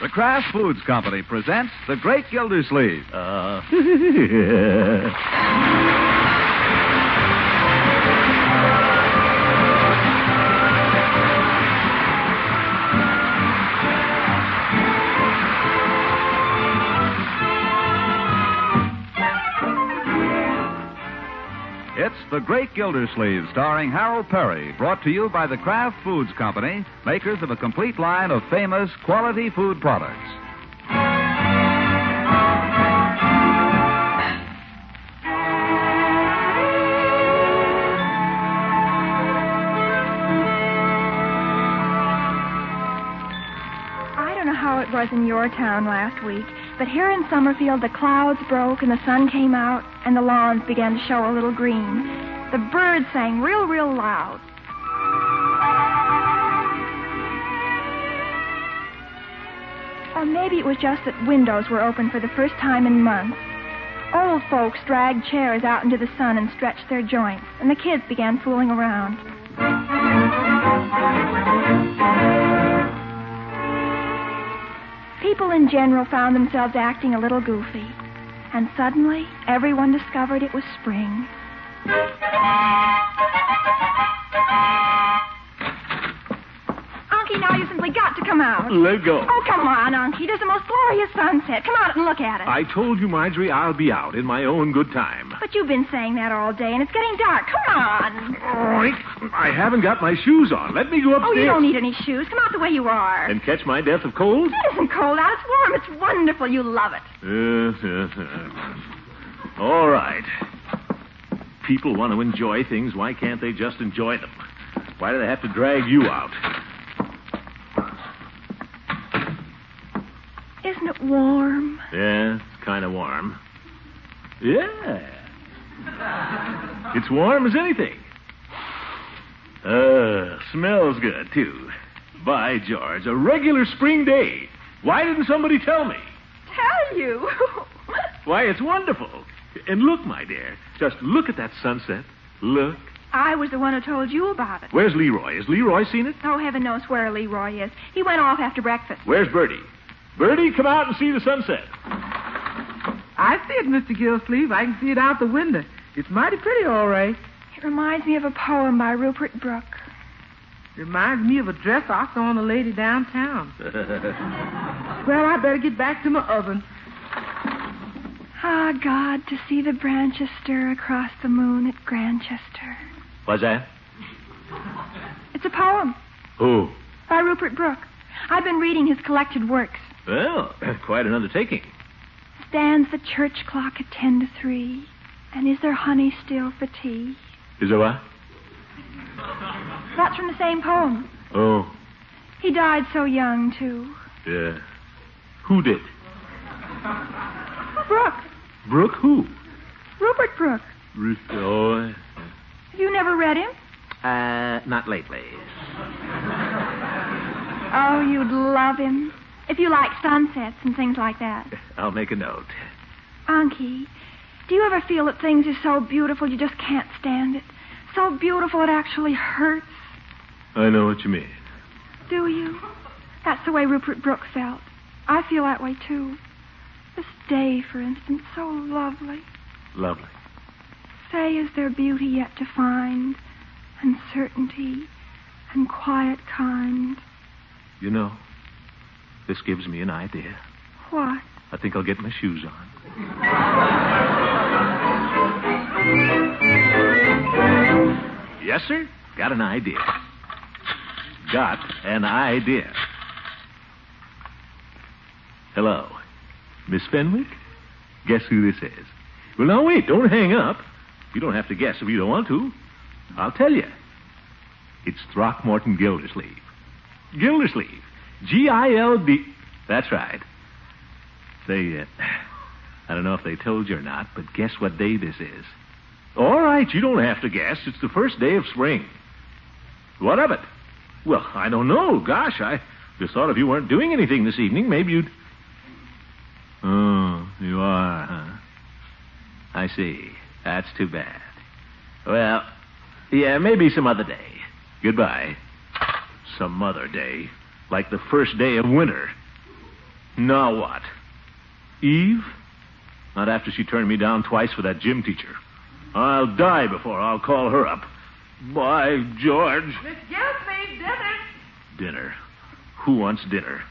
The Kraft Foods Company presents The Great Gildersleeve. It's The Great Gildersleeve, starring Harold Perry, brought to you by the Kraft Foods Company, makers of a complete line of famous quality food products. I don't know how it was in your town last week, but here in Summerfield, the clouds broke and the sun came out and the lawns began to show a little green. The birds sang real, real loud. Or maybe it was just that windows were open for the first time in months. Old folks dragged chairs out into the sun and stretched their joints, and the kids began fooling around. People in general found themselves acting a little goofy. And suddenly, everyone discovered it was spring. Unky, now you simply got to come out. Let go. Oh, come on, Unky. There's the most glorious sunset. Come out and look at it. I told you, Marjorie, I'll be out in my own good time. But you've been saying that all day, and it's getting dark. Come on. All right. I haven't got my shoes on. Let me go upstairs. Oh, you don't need any shoes. Come out the way you are. And catch my death of cold? It isn't cold out. It's warm. It's wonderful. You love it. All right. People want to enjoy things. Why can't they just enjoy them? Why do they have to drag you out? Isn't it warm? Yeah, it's kind of warm. Yeah. It's warm as anything. Smells good, too. By George, a regular spring day. Why didn't somebody tell me? Tell you? Why, it's wonderful. And look, my dear, just look at that sunset. Look. I was the one who told you about it. Where's Leroy? Has Leroy seen it? Oh, heaven knows where Leroy is. He went off after breakfast. Where's Bertie? Bertie, come out and see the sunset. I see it, Mr. Gildersleeve. I can see it out the window. It's mighty pretty, all right. It reminds me of a poem by Rupert Brooke. It reminds me of a dress I saw on a lady downtown. Well, I better get back to my oven. Ah, God, to see the branches stir across the moon at Grantchester. What's that? It's a poem. Who? By Rupert Brooke. I've been reading his collected works. Well, quite an undertaking. Stands the church clock at 10 to 3, and is there honey still for tea? Is there what? That's from the same poem. Oh. He died so young, too. Yeah. Who did? Brooke. Brooke who? Rupert Brooke. Oh. Have you never read him? Not lately. Oh, you'd love him. If you like sunsets and things like that. I'll make a note. Unky, do you ever feel that things are so beautiful you just can't stand it? So beautiful it actually hurts? I know what you mean. Do you? That's the way Rupert Brooke felt. I feel that way, too. This day, for instance, so lovely. Lovely. Say, is there beauty yet to find, and certainty, and quiet kind? You know, this gives me an idea. What? I think I'll get my shoes on. Yes, sir? Got an idea. Got an idea. Hello. Miss Fenwick? Guess who this is? Well, now, wait. Don't hang up. You don't have to guess if you don't want to. I'll tell you. It's Throckmorton Gildersleeve. Gildersleeve. G-I-L-D... That's right. They, I don't know if they told you or not, but guess what day this is? All right, you don't have to guess. It's the first day of spring. What of it? Well, I don't know. Gosh, I just thought if you weren't doing anything this evening, maybe you'd... Oh, you are, huh? I see. That's too bad. Well, yeah, maybe some other day. Goodbye. Some other day. Like the first day of winter. Now what? Eve? Not after she turned me down twice for that gym teacher. I'll die before I'll call her up. By George. Miss Gillespie, dinner. Dinner. Who wants dinner?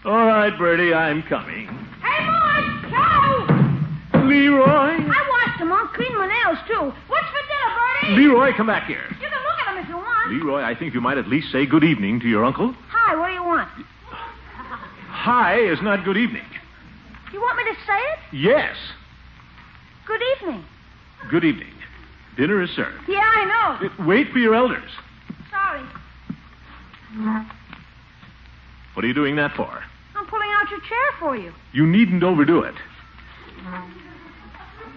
All right, Bertie, I'm coming. Hey, boy, Joe! Leroy? I washed them. I'll clean my nails, too. What's for dinner, Bertie? Leroy, come back here. You can look at them if you want. Leroy, I think you might at least say good evening to your uncle. Hi, what do you want? Hi is not good evening. You want me to say it? Yes. Good evening. Good evening. Dinner is served. Yeah, I know. Wait for your elders. Sorry. What are you doing that for? I'm pulling out your chair for you. You needn't overdo it.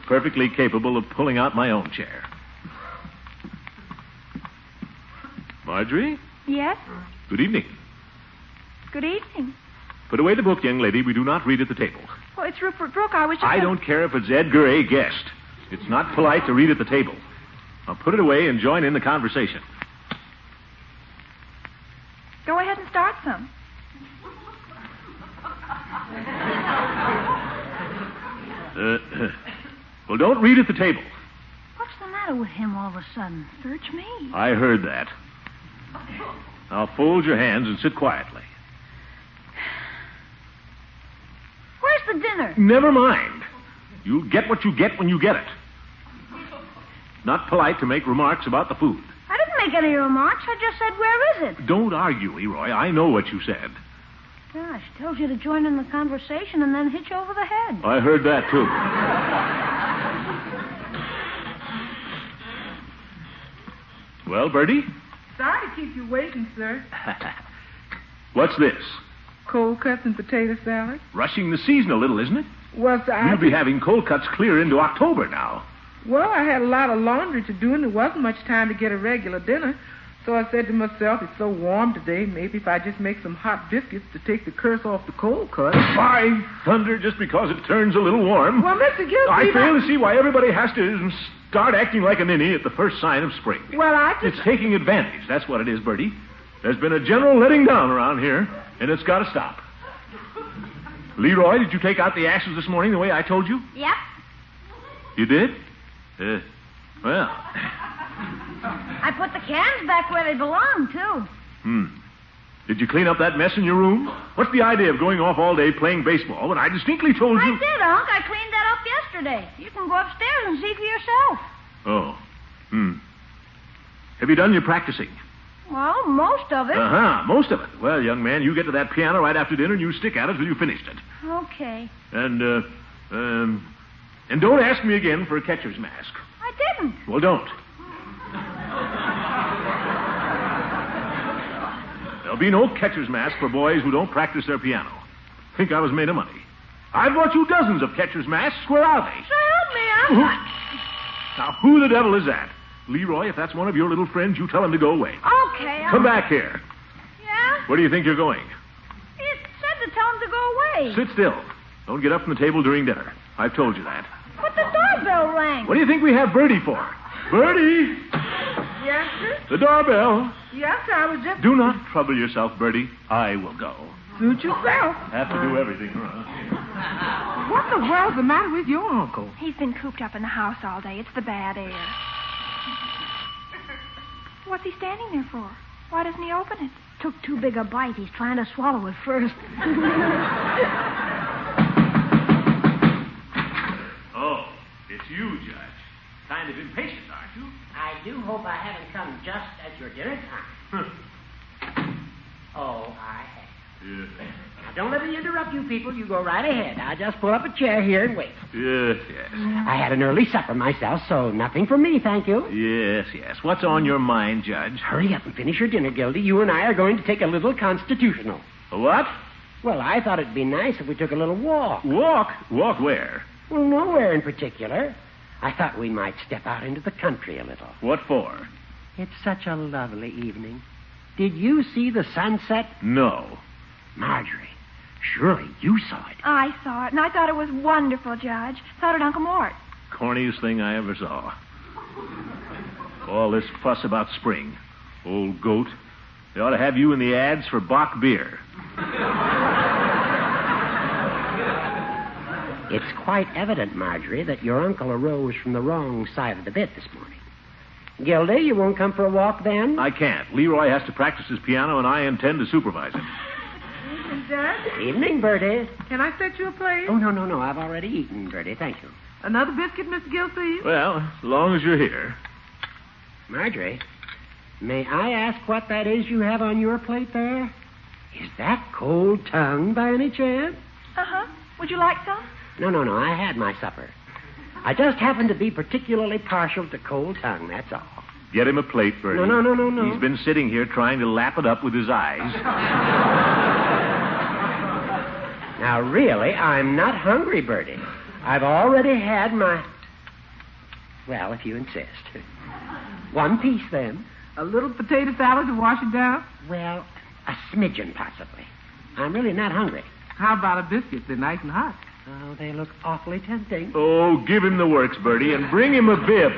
Perfectly capable of pulling out my own chair. Marjorie? Yes? Good evening. Good evening. Put away the book, young lady. We do not read at the table. Oh, it's Rupert Brooke. I was just... I don't care if it's Edgar A. Guest. It's not polite to read at the table. Now put it away and join in the conversation. Go ahead and start some. Well, don't read at the table. What's the matter with him all of a sudden? Search me. I heard that. Now fold your hands and sit quietly. Where's the dinner? Never mind. You'll get what you get when you get it. Not polite to make remarks about the food. I didn't make any remarks. I just said, where is it? Don't argue, Leroy. I know what you said. Gosh, tells you to join in the conversation and then hit you over the head. I heard that, too. Well, Bertie? Sorry to keep you waiting, sir. What's this? Cold cuts and potato salad. Rushing the season a little, isn't it? Well, sir, You'll be having cold cuts clear into October now. Well, I had a lot of laundry to do, and there wasn't much time to get a regular dinner. So I said to myself, it's so warm today, maybe if I just make some hot biscuits to take the curse off the cold cuts. By thunder, just because it turns a little warm. Well, Mr. Gillespie... I fail to see why everybody has to start acting like a ninny at the first sign of spring. Well, I just... It's taking advantage. That's what it is, Bertie. There's been a general letting down around here, and it's got to stop. Leroy, did you take out the ashes this morning the way I told you? Yep. You did? Well... I put the cans back where they belong, too. Did you clean up that mess in your room? What's the idea of going off all day playing baseball when I distinctly told you... I did, Unc. I cleaned that up yesterday. You can go upstairs and see for yourself. Oh. Have you done your practicing? Well, most of it. Most of it. Well, young man, you get to that piano right after dinner and you stick at it till you finished it. Okay. And don't ask me again for a catcher's mask. I didn't. Well, don't. There'll be no catcher's mask for boys who don't practice their piano. Think I was made of money. I've bought you dozens of catcher's masks. Where are they? So help me, Unc. Now, who the devil is that? Leroy, if that's one of your little friends, you tell him to go away. Okay, Come back here. Yeah? Where do you think you're going? It said to tell him to go away. Sit still. Don't get up from the table during dinner. I've told you that. But the doorbell rang. What do you think we have Bertie for? Bertie! Yes, sir? The doorbell. Yes, sir, I was just... Do not trouble yourself, Bertie. I will go. Suit yourself. Have to do everything around here. What the world's the matter with your uncle? He's been cooped up in the house all day. It's the bad air. What's he standing there for? Why doesn't he open it? Took too big a bite. He's trying to swallow it first. Oh, it's you, Judge. Kind of impatient, aren't you? I do hope I haven't come just at your dinner time. Oh, I have. Yeah. Now, don't let me interrupt you people. You go right ahead. I'll just pull up a chair here and wait. Yes. I had an early supper myself, so nothing for me, thank you. Yes. What's on your mind, Judge? Hurry up and finish your dinner, Gildy. You and I are going to take a little constitutional. A what? Well, I thought it'd be nice if we took a little walk. Walk? Walk where? Well, nowhere in particular. I thought we might step out into the country a little. What for? It's such a lovely evening. Did you see the sunset? No. Marjorie, surely you saw it. I saw it, and I thought it was wonderful, Judge. So did Uncle Mort. Corniest thing I ever saw. All this fuss about spring. Old goat. They ought to have you in the ads for Bach beer. It's quite evident, Marjorie, that your uncle arose from the wrong side of the bed this morning. Gildy, you won't come for a walk then? I can't. Leroy has to practice his piano, and I intend to supervise him. Evening, Dad. Evening, Bertie. Can I set you a plate? Oh, no. I've already eaten, Bertie. Thank you. Another biscuit, Mr. Gilsleeve? Well, as long as you're here. Marjorie, may I ask what that is you have on your plate there? Is that cold tongue by any chance? Uh-huh. Would you like some? No. I had my supper. I just happen to be particularly partial to cold tongue, that's all. Get him a plate, Bertie. No. He's been sitting here trying to lap it up with his eyes. Now, really, I'm not hungry, Bertie. I've already had my... Well, if you insist. One piece, then. A little potato salad to wash it down? Well, a smidgen, possibly. I'm really not hungry. How about a biscuit? They're nice and hot. Oh, they look awfully tempting. Oh, give him the works, Bertie, and bring him a bib.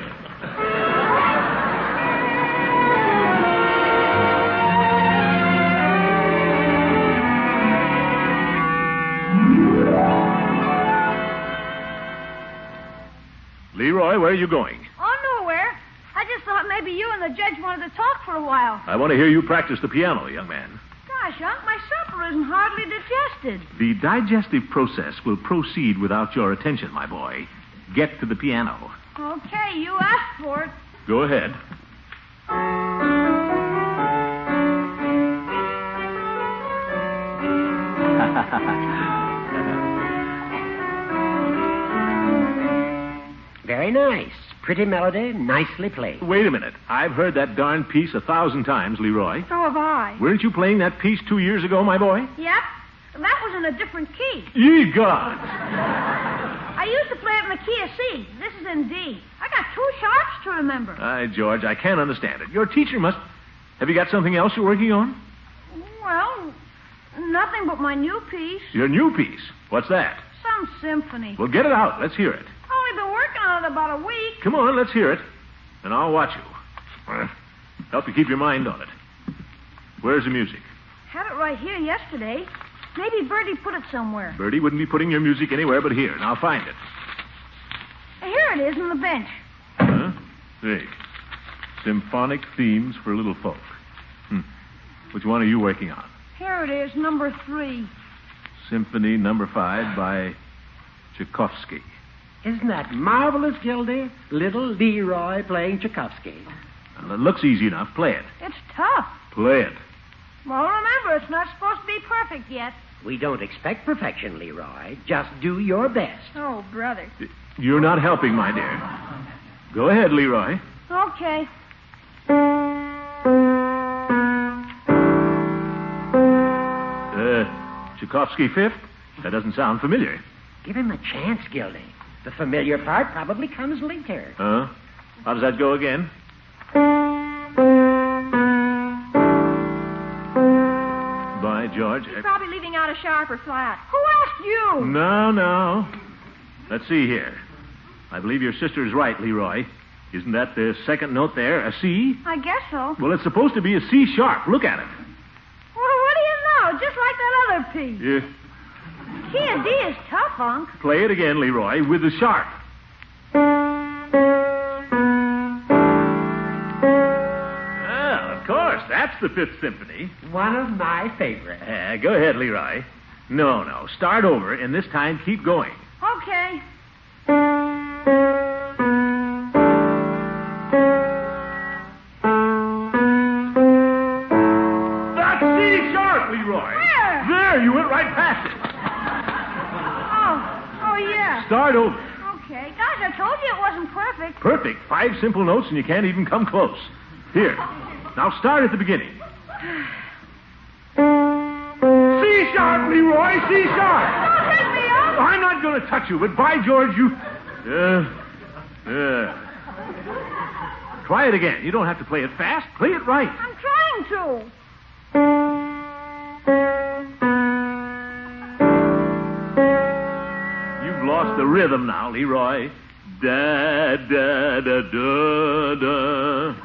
Leroy, where are you going? Oh, nowhere. I just thought maybe you and the judge wanted to talk for a while. I want to hear you practice the piano, young man. Gosh, Unc, my supper isn't hardly digested. The digestive process will proceed without your attention, my boy. Get to the piano. Okay, you asked for it. Go ahead. Very nice. Pretty melody, nicely played. Wait a minute. I've heard that darn piece 1,000 times, Leroy. So have I. Weren't you playing that piece 2 years ago, my boy? Yep. That was in a different key. Ye gods! I used to play it in the key of C. This is in D. I got 2 sharps to remember. George, I can't understand it. Your teacher must... Have you got something else you're working on? Well, nothing but my new piece. Your new piece? What's that? Some symphony. Well, get it out. Let's hear it. Only been working on it about a week. Come on, let's hear it. And I'll watch you. Help you keep your mind on it. Where's the music? Had it right here yesterday. Maybe Bertie put it somewhere. Bertie wouldn't be putting your music anywhere but here. Now find it. Here it is on the bench. Huh? Say. Symphonic themes for little folk. Which one are you working on? Here it is, number 3. Symphony number 5 by Tchaikovsky. Isn't that marvelous, Gildy? Little Leroy playing Tchaikovsky. Well, it looks easy enough. Play it. It's tough. Play it. Well, remember, it's not supposed to be perfect yet. We don't expect perfection, Leroy. Just do your best. Oh, brother. You're not helping, my dear. Go ahead, Leroy. Okay. Tchaikovsky 5th? That doesn't sound familiar. Give him a chance, Gildy. The familiar part probably comes later. Huh? How does that go again? By George. He's probably leaving out a sharp or flat. Who asked you? No. Let's see here. I believe your sister is right, Leroy. Isn't that the second note there, a C? I guess so. Well, it's supposed to be a C sharp. Look at it. Well, what do you know? Just like that other piece. Yeah. Key of D is tough, Unc. Play it again, Leroy, with the sharp. Well, of course, that's the 5th Symphony. One of my favorites. Go ahead, Leroy. No. Start over, and this time keep going. Okay. That's C sharp, Leroy. Where? There, you went right past it. Oh, yeah. Start over. Okay. Gosh, I told you it wasn't perfect. Perfect. 5 simple notes, and you can't even come close. Here. Now start at the beginning. C sharp, Leroy. C sharp. Don't take me up. I'm not going to touch you, but by George, you... Try it again. You don't have to play it fast. Play it right. I'm trying to. You've lost the rhythm now, Leroy. Da, da, da, da, da.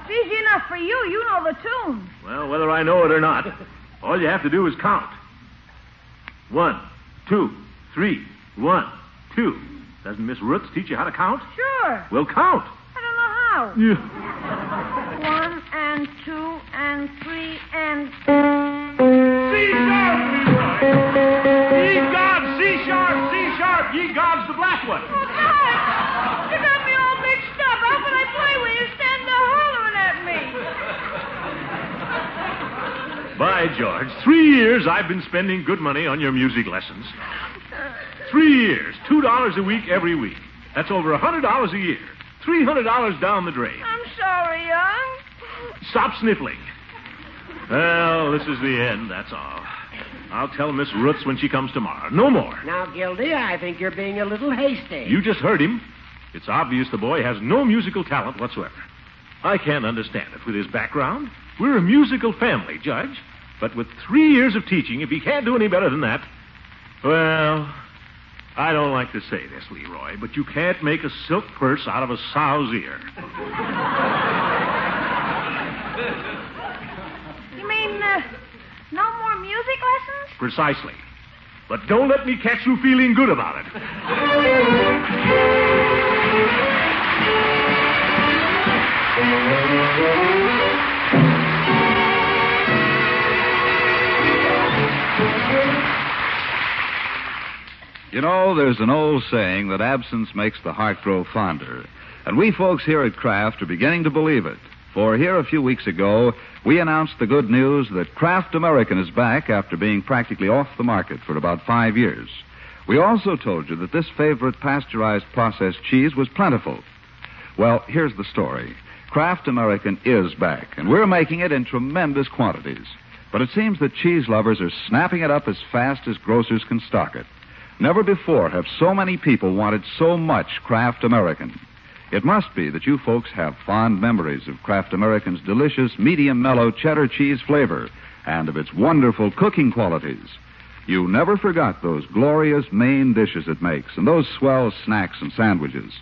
It's easy enough for you. You know the tune. Well, whether I know it or not, all you have to do is count. 1, 2, 3, 1, 2. Doesn't Miss Roots teach you how to count? Sure. Well, count. I don't know how. Yeah. 1 and 2 and 3 and... C-sharp, Leroy! Ye gods, C-sharp, C-sharp, ye gods, the black one. Oh, Max! You got me all mixed up. How can I play when you stand there hollering at me? By George, 3 years I've been spending good money on your music lessons. 3 years, $2 a week every week. That's over $100 a year. $300 down the drain. I'm sorry, young. Stop sniffling. Well, this is the end, that's all. I'll tell Miss Roots when she comes tomorrow. No more. Now, Gildy, I think you're being a little hasty. You just heard him. It's obvious the boy has no musical talent whatsoever. I can't understand it with his background. We're a musical family, Judge. But with 3 years of teaching, if he can't do any better than that, well, I don't like to say this, Leroy, but you can't make a silk purse out of a sow's ear. You mean, no more music lessons? Precisely. But don't let me catch you feeling good about it. You know, there's an old saying that absence makes the heart grow fonder. And we folks here at Kraft are beginning to believe it. For here a few weeks ago, we announced the good news that Kraft American is back after being practically off the market for about 5 years. We also told you that this favorite pasteurized processed cheese was plentiful. Well, here's the story. Kraft American is back, and we're making it in tremendous quantities. But it seems that cheese lovers are snapping it up as fast as grocers can stock it. Never before have so many people wanted so much Kraft American. It must be that you folks have fond memories of Kraft American's delicious, medium mellow cheddar cheese flavor and of its wonderful cooking qualities. You never forgot those glorious main dishes it makes and those swell snacks and sandwiches.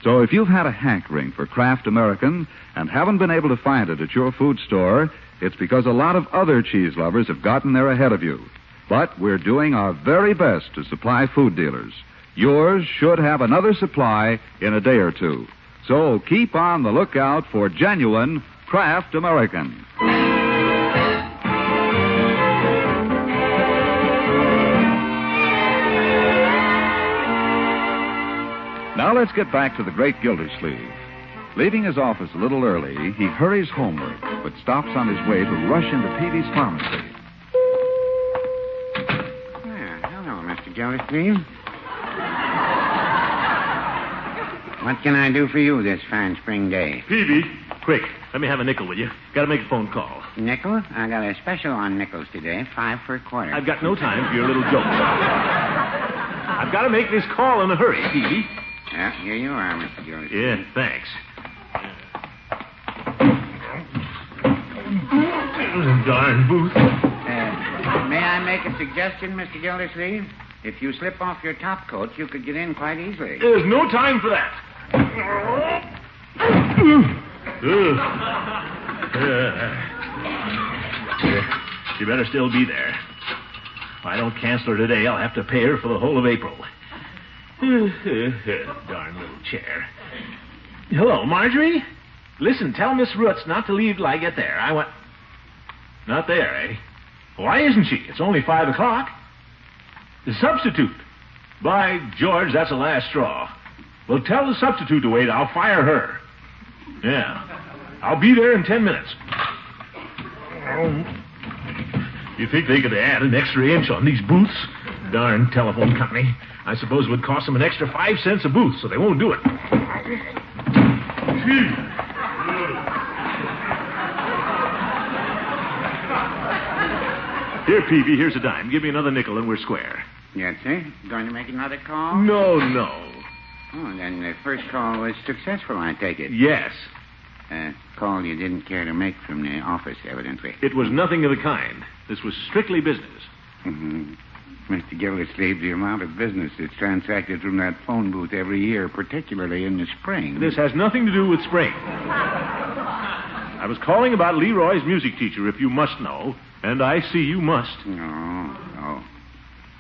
So if you've had a hankering for Kraft American and haven't been able to find it at your food store, it's because a lot of other cheese lovers have gotten there ahead of you. But we're doing our very best to supply food dealers. Yours should have another supply in a day or two. So keep on the lookout for genuine Kraft American. Now let's get back to the great Gildersleeve. Leaving his office a little early, he hurries homeward, but stops on his way to rush into Peavy's pharmacy. Hello, Mr. Gildersleeve. What can I do for you this fine spring day? Peavy, quick. Let me have a nickel with you. Got to make a phone call. Nickel? I got a special on nickels today, 5 for a quarter. I've got no time for your little jokes. I've got to make this call in a hurry, Peavy. Yeah, here you are, Mr. Gildersleeve. Yeah, thanks. Darn booth. May I make a suggestion, Mr. Gildersleeve? If you slip off your top coat, you could get in quite easily. There's no time for that. She better still be there. If I don't cancel her today, I'll have to pay her for the whole of April. Darn little chair. Hello, Marjorie? Listen, tell Miss Roots not to leave till I get there. I want... Not there, eh? Why isn't she? It's only 5 o'clock. The substitute. By George, that's the last straw. Well, tell the substitute to wait. I'll fire her. Yeah. I'll be there in 10 minutes. You think they could add an extra inch on these booths? Darn telephone company. I suppose it would cost them an extra 5 cents a booth, so they won't do it. Here, Peavy, here's a dime. Give me another nickel and we're square. Yes, sir. Going to make another call? No. Oh, then the first call was successful, I take it. Yes. Call you didn't care to make from the office, evidently. It was nothing of the kind. This was strictly business. Mm-hmm. Mr. Gildersleeve, the amount of business that's transacted from that phone booth every year, particularly in the spring. This has nothing to do with spring. I was calling about Leroy's music teacher, if you must know, and I see you must. No.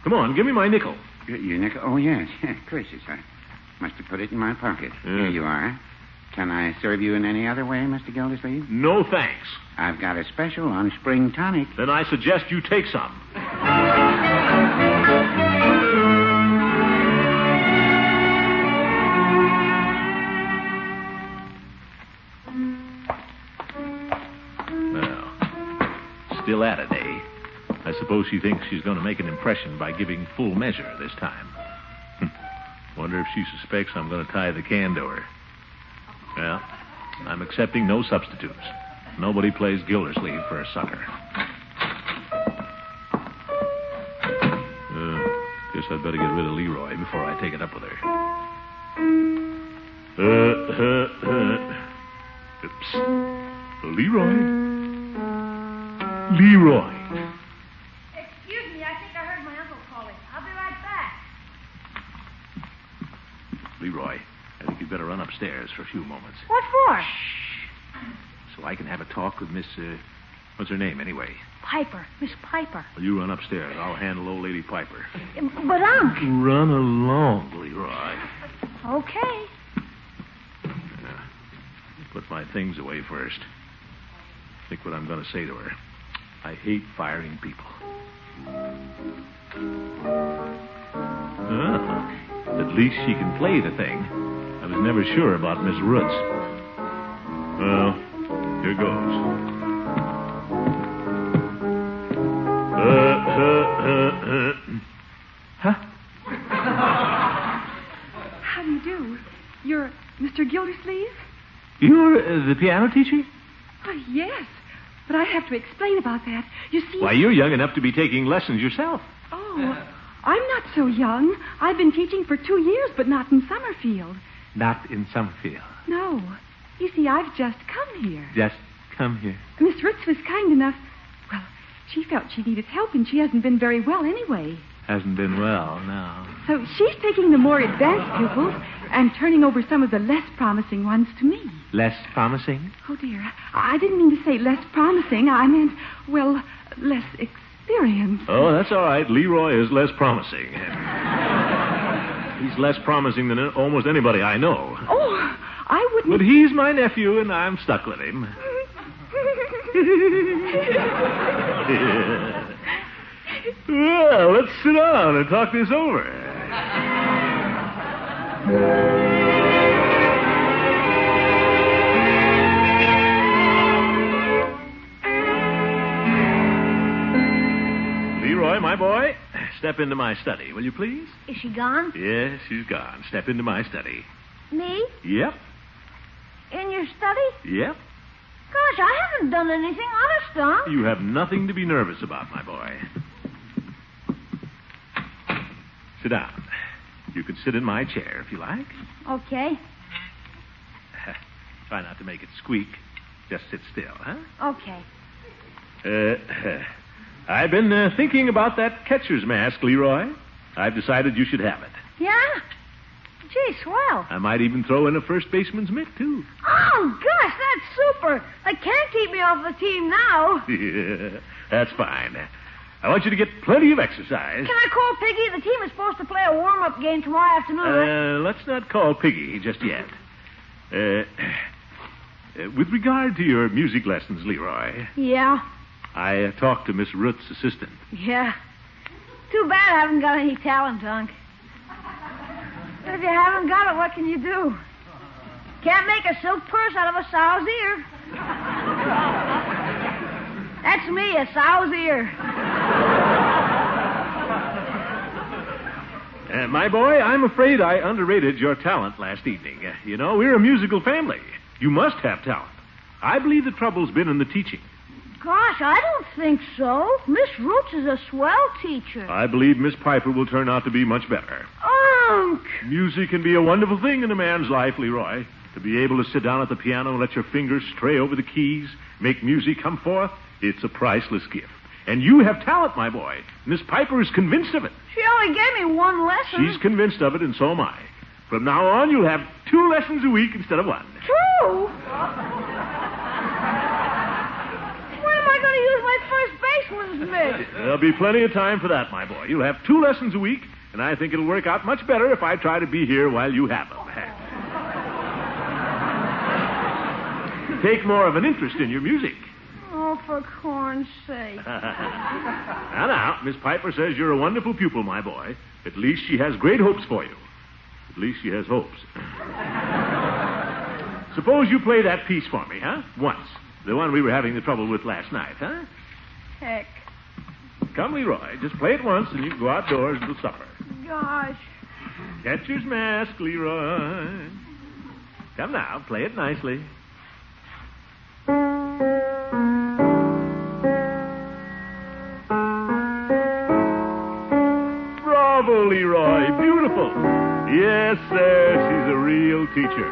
Come on, give me my nickel. Your nickel? Oh, yes. Gracious, I must have put it in my pocket. Here you are. Can I serve you in any other way, Mr. Gildersleeve? No thanks. I've got a special on spring tonic. Then I suggest you take some. Still at it, eh? I suppose she thinks she's going to make an impression by giving full measure this time. Wonder if she suspects I'm going to tie the can to her. Well, I'm accepting no substitutes. Nobody plays Gildersleeve for a sucker. Guess I'd better get rid of Leroy before I take it up with her. Oops. Leroy? Leroy. Excuse me, I think I heard my uncle calling. I'll be right back. Leroy, I think you'd better run upstairs for a few moments. What for? So I can have a talk with Miss, what's her name anyway? Piper. Miss Piper. Well, you run upstairs. I'll handle old lady Piper. But, Unc. Run along, Leroy. Okay. Put my things away first. Think what I'm going to say to her. I hate firing people. At least she can play the thing. I was never sure about Miss Roots. Well, here goes. Huh? How do you do? You're Mr. Gildersleeve? You're the piano teacher? Oh, yes. But I have to explain about that. You see... Why, you're young enough to be taking lessons yourself. Oh, I'm not so young. I've been teaching for 2 years, but not in Summerfield. Not in Summerfield. No. You see, I've just come here. Just come here. Miss Ritz was kind enough... Well, she felt she needed help, and she hasn't been very well anyway. Hasn't been well, no. So she's taking the more advanced pupils and turning over some of the less promising ones to me. Less promising? Oh, dear. I didn't mean to say less promising. I meant, well, less experienced. Oh, that's all right. Leroy is less promising. He's less promising than almost anybody I know. Oh, I wouldn't... But he's my nephew, and I'm stuck with him. Well, let's sit down and talk this over. Leroy, my boy, step into my study, will you please? Is she gone? Yes, she's gone. Step into my study. Me? Yep. In your study? Yep. Gosh, I haven't done anything. Honest, Unc. You have nothing to be nervous about, my boy. Sit down. You can sit in my chair if you like. Okay. Try not to make it squeak. Just sit still, huh? Okay. I've been thinking about that catcher's mask, Leroy. I've decided you should have it. Yeah? Gee, swell. I might even throw in a first baseman's mitt, too. Oh, gosh, that's super. They can't keep me off the team now. Yeah, that's fine. I want you to get plenty of exercise. Can I call Piggy? The team is supposed to play a warm-up game tomorrow afternoon. Let's not call Piggy just yet. With regard to your music lessons, Leroy, Yeah? I talked to Miss Root's assistant. Yeah. Too bad I haven't got any talent, Unc. But if you haven't got it, what can you do? Can't make a silk purse out of a sow's ear. That's me, a sow's ear. My boy, I'm afraid I underrated your talent last evening. You know, we're a musical family. You must have talent. I believe the trouble's been in the teaching. Gosh, I don't think so. Miss Roots is a swell teacher. I believe Miss Piper will turn out to be much better. Unc! Music can be a wonderful thing in a man's life, Leroy. To be able to sit down at the piano and let your fingers stray over the keys, make music come forth, it's a priceless gift. And you have talent, my boy. Miss Piper is convinced of it. She only gave me one lesson. She's convinced of it, and so am I. From now on, you'll have 2 lessons a week instead of 1. 2? When am I going to use my first baseman's mitt? There'll be plenty of time for that, my boy. You'll have 2 lessons a week, And I think it'll work out much better if I try to be here while you have them. Take more of an interest in your music. Oh, for corn's sake. Now, Miss Piper says you're a wonderful pupil, my boy. At least she has great hopes for you. At least she has hopes. Suppose you play that piece for me, huh? Once. The one we were having the trouble with last night, huh? Heck. Come, Leroy. Just play it once and you can go outdoors until supper. Gosh. Catcher's mask, Leroy. Come now, play it nicely. Bravo, Leroy. Beautiful. Yes, sir. She's a real teacher.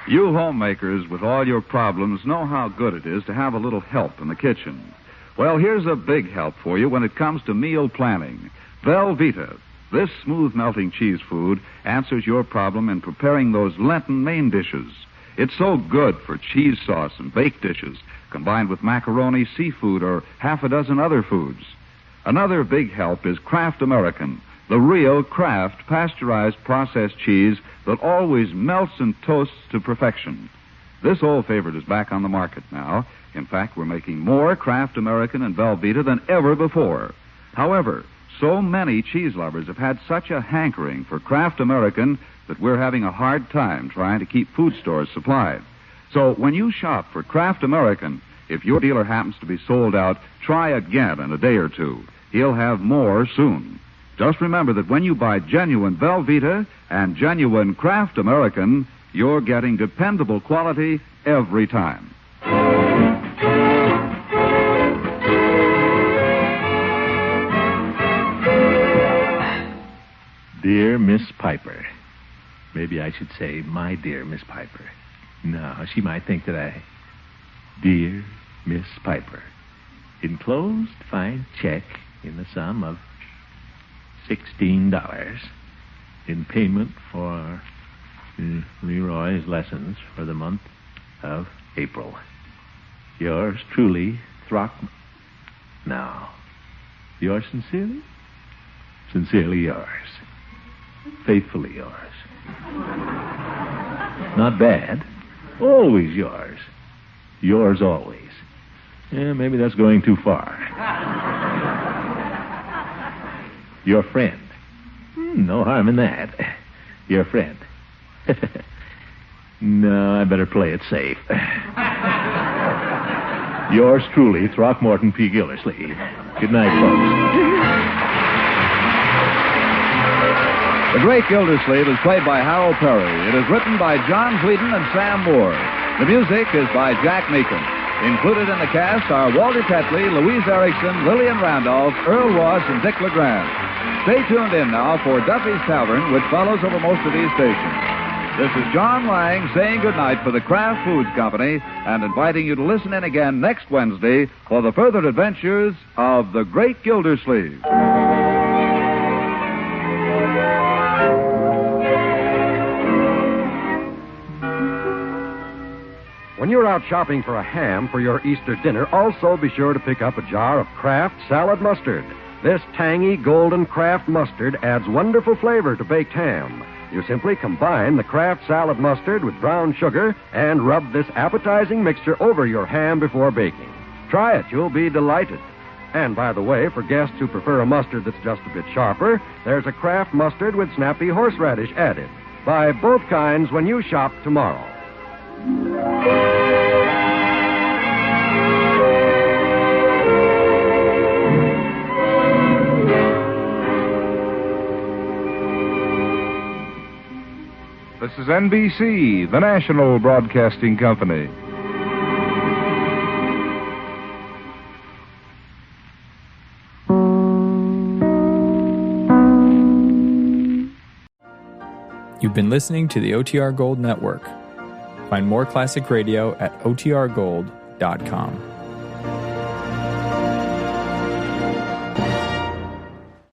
You homemakers with all your problems know how good it is to have a little help in the kitchen. Well, here's a big help for you when it comes to meal planning. Velveeta. This smooth melting cheese food answers your problem in preparing those Lenten main dishes. It's so good for cheese sauce and baked dishes, combined with macaroni, seafood, or half a dozen other foods. Another big help is Kraft American, the real Kraft pasteurized processed cheese that always melts and toasts to perfection. This old favorite is back on the market now. In fact, we're making more Kraft American and Velveeta than ever before. However, so many cheese lovers have had such a hankering for Kraft American that we're having a hard time trying to keep food stores supplied. So when you shop for Kraft American, if your dealer happens to be sold out, try again in a day or two. He'll have more soon. Just remember that when you buy genuine Velveeta and genuine Kraft American, you're getting dependable quality every time. Dear Miss Piper. Maybe I should say, my dear Miss Piper. No, she might think that I... Dear Miss Piper. Enclosed fine check in the sum of $16 in payment for Leroy's lessons for the month of April. Yours truly, No. Yours sincerely? Sincerely yours. Faithfully yours. Not bad. Always yours. Yours always. Yeah, maybe that's going too far. Your friend. No harm in that. Your friend. No, I better play it safe. Yours truly, Throckmorton P. Gildersleeve. Good night, folks. The Great Gildersleeve is played by Harold Perry. It is written by John Whedon and Sam Moore. The music is by Jack Meakin. Included in the cast are Walter Tetley, Louise Erickson, Lillian Randolph, Earl Ross, and Dick LeGrand. Stay tuned in now for Duffy's Tavern, which follows over most of these stations. This is John Lang saying goodnight for the Kraft Foods Company and inviting you to listen in again next Wednesday for the further adventures of the Great Gildersleeve. When you're out shopping for a ham for your Easter dinner, also be sure to pick up a jar of Kraft Salad Mustard. This tangy golden Kraft mustard adds wonderful flavor to baked ham. You simply combine the Kraft Salad Mustard with brown sugar and rub this appetizing mixture over your ham before baking. Try it. You'll be delighted. And by the way, for guests who prefer a mustard that's just a bit sharper, there's a Kraft mustard with snappy horseradish added. Buy both kinds when you shop tomorrow. This is NBC, the national broadcasting company. You've been listening to the OTR Gold Network. Find more classic radio at otrgold.com.